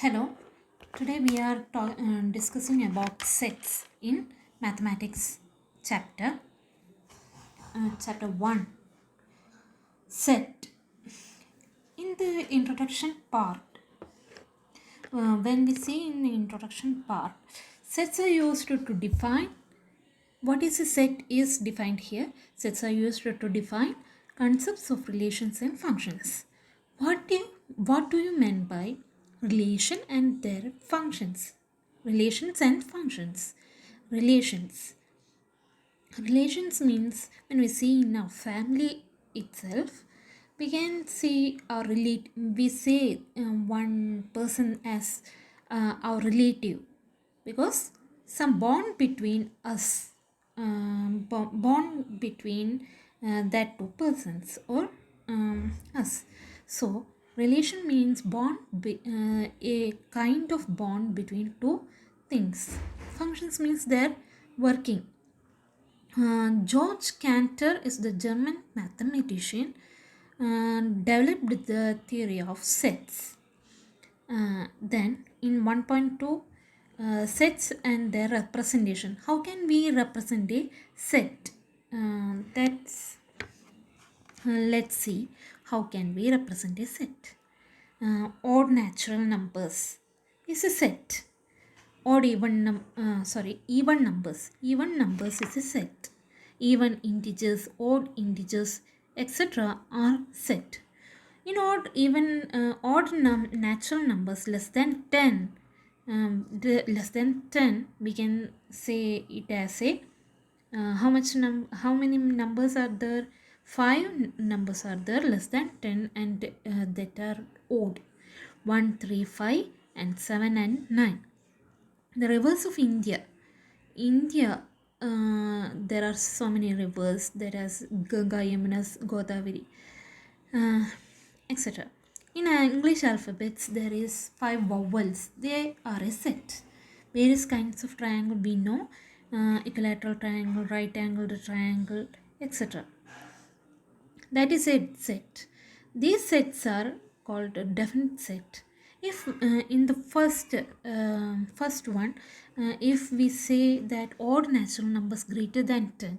Hello, today we are discussing about sets in mathematics chapter 1 set. In the introduction part, when we see in the introduction part, sets are used to define what is a set is defined here. Sets are used to define concepts of relations and functions. What do you mean by relation and their functions? Relations and functions. Relations. Relations means when we see in our family itself, we can see our relate. We say one person as our relative because some bond between us, bond between that two persons or us. So relation means a kind of bond between two things. Functions means they're working. George Cantor is the German mathematician developed the theory of sets. Then in 1.2 sets and their representation. How can we represent a set? Let's see how can we represent a set. Odd natural numbers is a set. Even numbers is a set. Even integers, odd integers, etc. are set. In natural numbers less than 10, we can say it as a how many numbers are there? 5 numbers are there less than 10 and that are odd. 1, 3, 5 and 7 and 9. The rivers of India, there are so many rivers. There is Ganga, Yamuna, Godavari, etc. In English alphabets, there is 5 vowels. They are a set. Various kinds of triangle we know, equilateral triangle, right angled triangle, etc. That is a set. These sets are called a definite set. If in the first one, if we say that odd natural numbers greater than 10,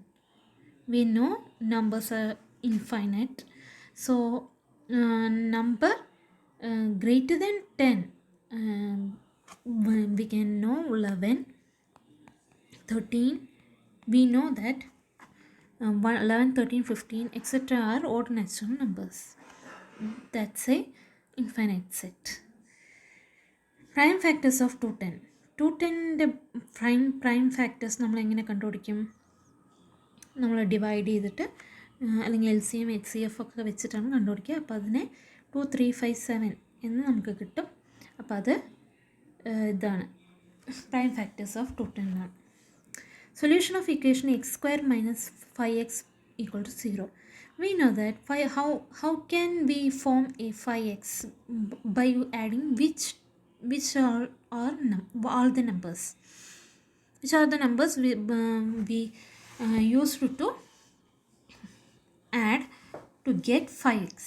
we know numbers are infinite. So number greater than 10, we can know 11, 13. We know that 11, 13, 15, etc. are odd natural numbers. That's a infinite set. Prime factors of 210. 210ന്റെ prime factors നമ്മൾ എങ്ങനെ കണ്ടുപിടിക്കും? നമ്മൾ divide ചെയ്തിട്ട് അല്ലെങ്കിൽ LCM HCF ഒക്കെ വെച്ചിട്ടാണ് കണ്ടുപിടിക്കുക. അപ്പോൾ അതിനെ 2, 3, 5, 7 എന്ന് നമുക്ക് കിട്ടും. അപ്പോൾ അത് ഇതാണ് പ്രൈം ഫാക്ടേഴ്സ് ഓഫ് 210 ആണ്. Solution of equation x square minus 5x equal to 0. We know that how can we form a 5x by adding which are all the numbers. Which are the numbers we used to add to get 5x.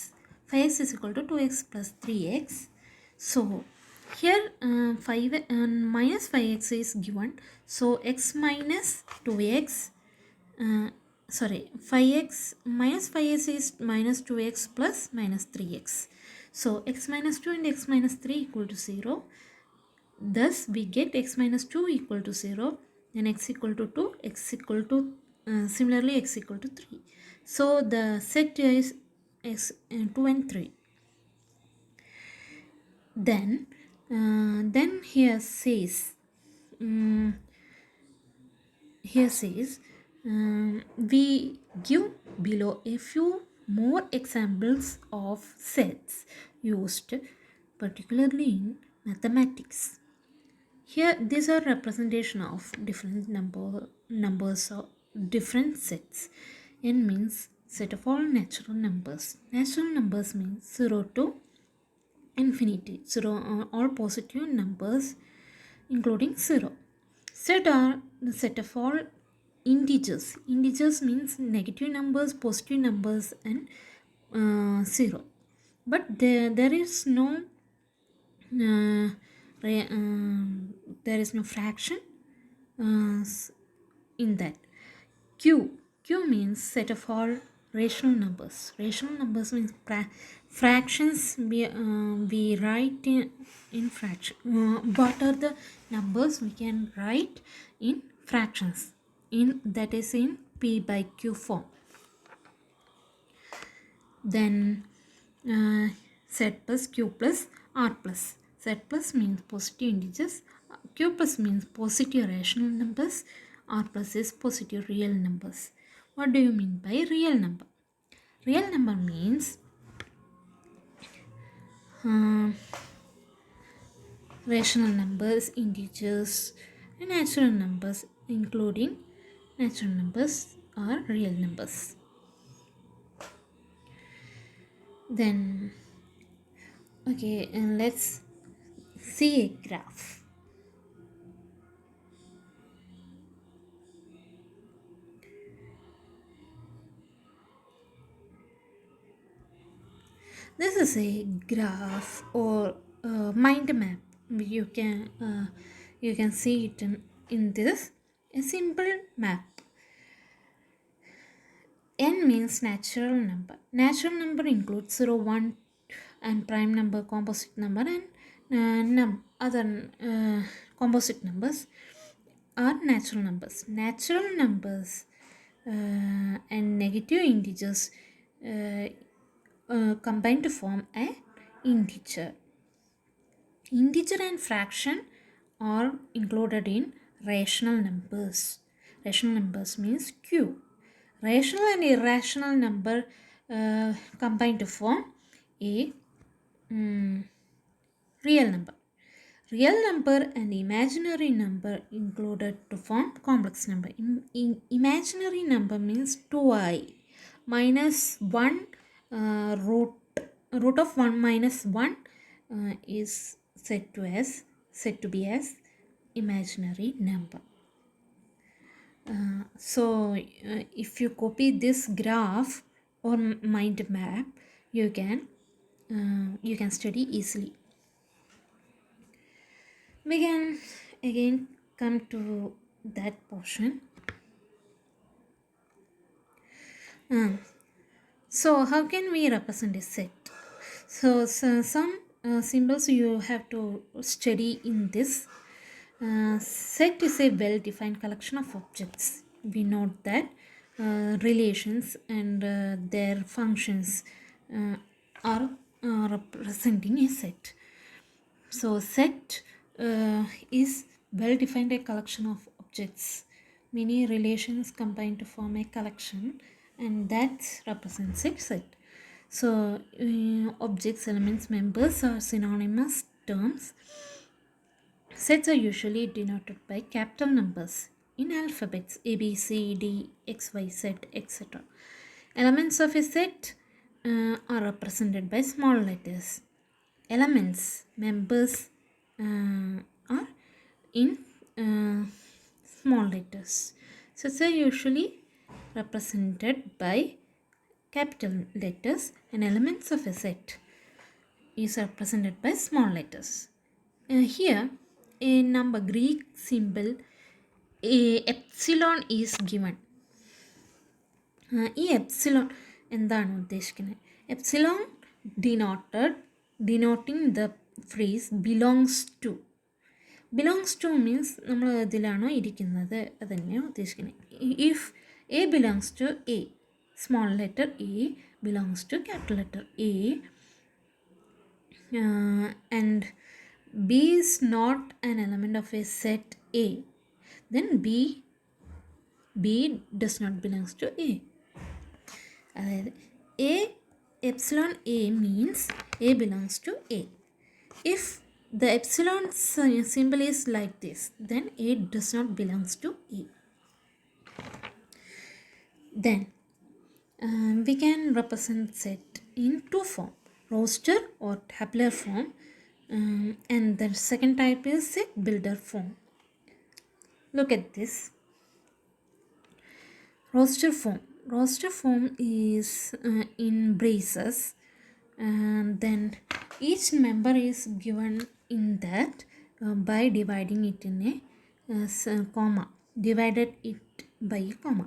5x is equal to 2x plus 3x. So here minus 5x is given. So x minus 2x, 5x minus 5x is minus 2x plus minus 3x. So x minus 2 and x minus 3 equal to 0. Thus we get x minus 2 equal to 0 and x equal to 2, x equal to similarly x equal to 3. So the set is x 2 and 3. Then here says we give below a few more examples of sets used particularly in mathematics. Here these are representation of different numbers or different sets. N means set of all natural numbers. Natural numbers means 0 to infinity. 0 all positive numbers including 0. Set are the set of all integers. Integers means negative numbers, positive numbers and 0. But there is no there is no fraction in that. Q means set of all rational numbers. Rational numbers means fractions. We write in fraction. What are the numbers we can write in fractions? That is in P by Q form. Then Z plus Q plus R plus. Z plus means positive integers. Q plus means positive rational numbers. R plus is positive real numbers. What do you mean by real number? Real number means rational numbers, integers, and natural numbers, including natural numbers are real numbers. Then, okay, and let's see a graph. This is a graph or mind map. You can see it in this a simple map. N means natural number. Natural number includes 0, 1 and prime number, composite number, and other composite numbers are natural numbers. Natural numbers and negative integers combine to form an integer. Integer and fraction are included in rational numbers. Rational numbers means Q. Rational and irrational number combine to form a real number. Real number and imaginary number included to form complex number. Imaginary number means 2i minus 1 root of 1 minus 1 is said to be as imaginary number. So if you copy this graph or mind map, you can study easily. We can again come to that portion. So how can we represent a set? So some symbols you have to study in this. Set is a well-defined collection of objects. We note that relations and their functions are representing a set. So set is well-defined a collection of objects. Many relations combine to form a collection, and that represents a set. So objects, elements, members are synonymous terms. Sets are usually denoted by capital numbers in alphabets A, B, C, D, X, Y, Z, etc. Elements of a set are represented by small letters. Elements, members are in small letters. Sets are usually represented by capital letters, and elements of a set is represented by small letters. Here a number Greek symbol epsilon is given. ഈ epsilon എന്താണ് ഉദ്ദേശിക്കുന്നത്? Epsilon denoting the phrase belongs to. belongs to means നമ്മൾ ഇതിലാണോ ഇരിക്കുന്നത് അത് തന്നെയാണ് ഉദ്ദേശിക്കുന്നത്. If A belongs to A, small letter A belongs to capital letter A, and B is not an element of a set A, then B does not belongs to A. A epsilon A means A belongs to A. If the epsilon symbol is like this, then A does not belongs to A. Then we can represent set in two form, roster or tabular form, and the second type is set builder form. Look at this. Roster form is in braces, and then each member is given in that by dividing it in a comma. Divided it by a comma.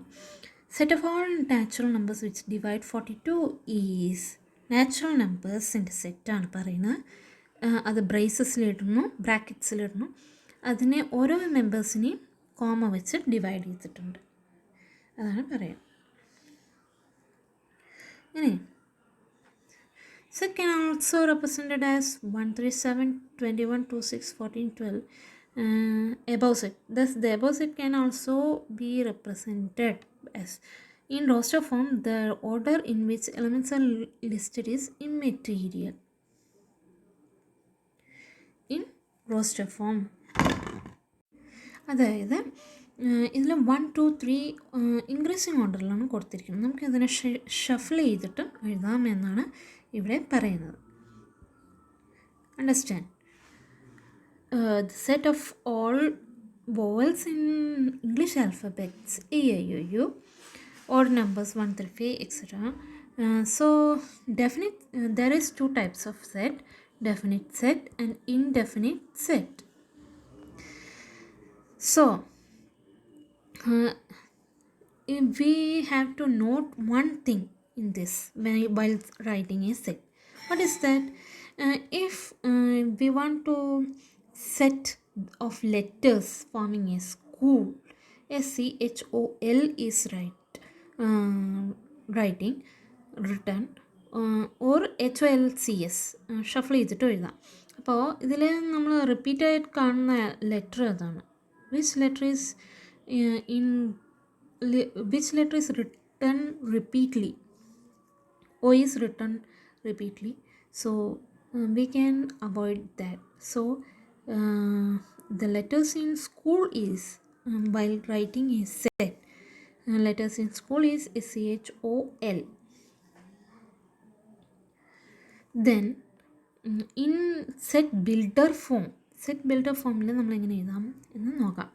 Set of all natural numbers which divide 42 is natural numbers in set ആണ് പറയുന്നത്. അത് ബ്രേസസിലിടുന്നു, ബ്രാക്കറ്റ്സിലിടുന്നു. അതിനെ ഓരോ മെമ്പേഴ്സിനെയും comma വെച്ച് divide ചെയ്തിട്ടുണ്ട്. അതാണ് പറയുക. ഇനി set can also represented as 1, 3, 7, 21, 2, 6, 14, 12 above set. Thus the above set can also be represented as in roster form. The order in which elements are listed is immaterial. In roster form, അതായത് ഇതിൽ 1, 2, 3 increasing ഓർഡറിലാണ് കൊടുത്തിരിക്കുന്നത്. നമുക്കതിനെ shuffle ചെയ്തിട്ട് എഴുതാമെന്നാണ് ഇവിടെ പറയുന്നത്. Understand. The set of all vowels in English alphabets A, I, O, U, odd numbers 1 through 5, etc. So definite, there is two types of set: definite set and indefinite set. So we have to note one thing in this while writing a set. What is that? If we want to set of letters forming a school, SCHOL is written or HOLCS shuffle ചെയ്തിട്ട് എഴുതാം. അപ്പോൾ ഇതിൽ നമ്മൾ റിപ്പീറ്റായിട്ട് കാണുന്ന letter അതാണ്. which letter is written repeatedly? O is written repeatedly, so we can avoid that. So the letters in school is while writing a set, letters in school is SCHOL. Then in set builder ഫോമിൽ നമ്മൾ എങ്ങനെ എഴുതാം എന്ന് നോക്കാം.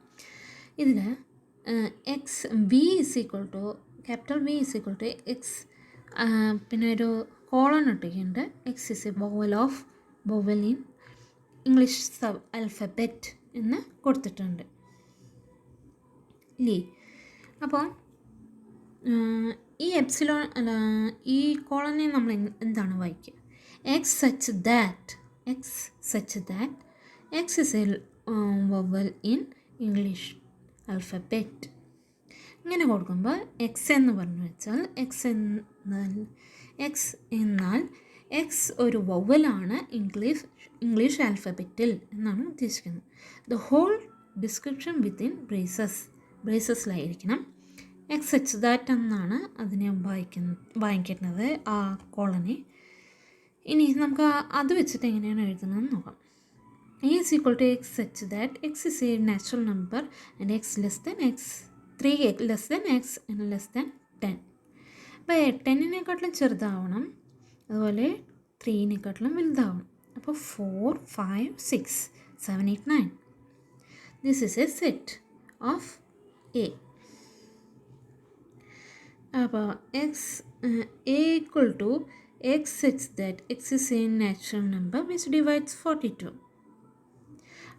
ഇതിൽ x v is equal to capital v is equal to x, പിന്നെ ഒരു colon ഇട്ടിട്ടുണ്ട്. X is a vowel in English alphabet എന്ന് കൊടുത്തിട്ടുണ്ട് ഇല്ലേ. അപ്പോൾ ഈ എപ്സിലോൺ ഈ കോളനെ നമ്മൾ എന്താണ് വായിക്കുക? X such that X is a vowel in English alphabet. ഇങ്ങനെ കൊടുക്കുമ്പോൾ എക്സ് എന്ന് പറഞ്ഞു വെച്ചാൽ എക്സ് എന്നാൽ എക്സ് ഒരു വവലാണ് ഇംഗ്ലീഷ് ആൽഫബറ്റിൽ എന്നാണ് ഉദ്ദേശിക്കുന്നത്. ദ ഹോൾ ഡിസ്ക്രിപ്ഷൻ വിത്തിൻ ബ്രേസസിലായിരിക്കണം. എക്സ് എച്ച് ദാറ്റ് എന്നാണ് അതിനെ വായിക്കുന്നത് ആ കോളനെ. ഇനി നമുക്ക് അത് വെച്ചിട്ട് എങ്ങനെയാണ് എഴുതുന്നതെന്ന് നോക്കാം. A is equal to x such that x is a natural number and x less than x, 3 less than x and less than 10. അപ്പോൾ 10-നെക്കാട്ടിലും ചെറുതാവണം, അതുപോലെ 3-നെക്കാട്ടിലും വലുതാവണം. അപ്പോൾ 4, 5, 6, 7, 8, 9. This is a set of A. അപ്പോൾ A equal to x such that x is a natural number which divides 42.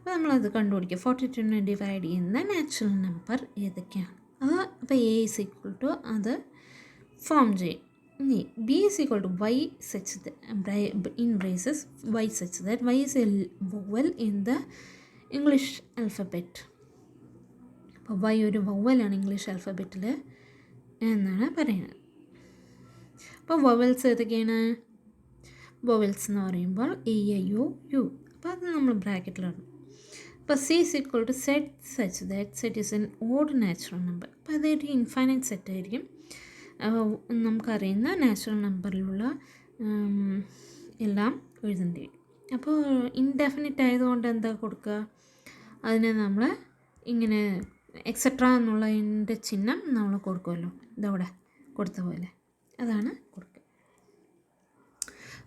അപ്പോൾ നമ്മളത് കണ്ടുപിടിക്കുക. 42നെ divide ചെയ്യുന്ന natural number ഏതൊക്കെയാണ് അത്. അപ്പോൾ എ ഇസ് ഈക്വൽ ടു അത് ഫോം ചെയ്യും. ഇനി b is equal to y such in braces y such that y is a vowel in the English alphabet. അപ്പോൾ വൈ ഒരു വവലാണ് ഇംഗ്ലീഷ് ആൽഫബറ്റിൽ എന്നാണ് പറയുന്നത്. അപ്പോൾ വവൽസ് ഏതൊക്കെയാണ്? വവൽസ് എന്ന് പറയുമ്പോൾ എ, ഐ, ഒ, യു. അപ്പോൾ അത് നമ്മൾ ബ്രാക്കറ്റിലിടണം. അപ്പോൾ c is equal to set such that set is an odd natural number. അപ്പോൾ അതൊരു ഇൻഫൈനൈറ്റ് സെറ്റ് ആയിരിക്കും. നമുക്കറിയുന്ന നാച്ചുറൽ നമ്പറിലുള്ള എല്ലാം എഴുതേണ്ടി വരും. അപ്പോൾ ഇൻഡെഫിനിറ്റ് ആയതുകൊണ്ട് എന്താ കൊടുക്കുക? അതിനെ നമ്മൾ ഇങ്ങനെ എക്സെട്ര എന്നുള്ളതിൻ്റെ ചിഹ്നം നമ്മൾ കൊടുക്കുമല്ലോ, ഇതവിടെ കൊടുത്ത പോലെ അതാണ് കൊടുക്കുക.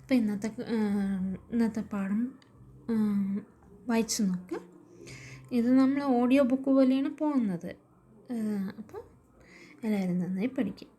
അപ്പോൾ ഇന്നത്തെ പാഠം വായിച്ചു നോക്കുക. ഇത് നമ്മൾ ഓഡിയോ ബുക്ക് പോലെയാണ് പോകുന്നത്. അപ്പോൾ എല്ലാവരും നന്നായി പഠിക്കും.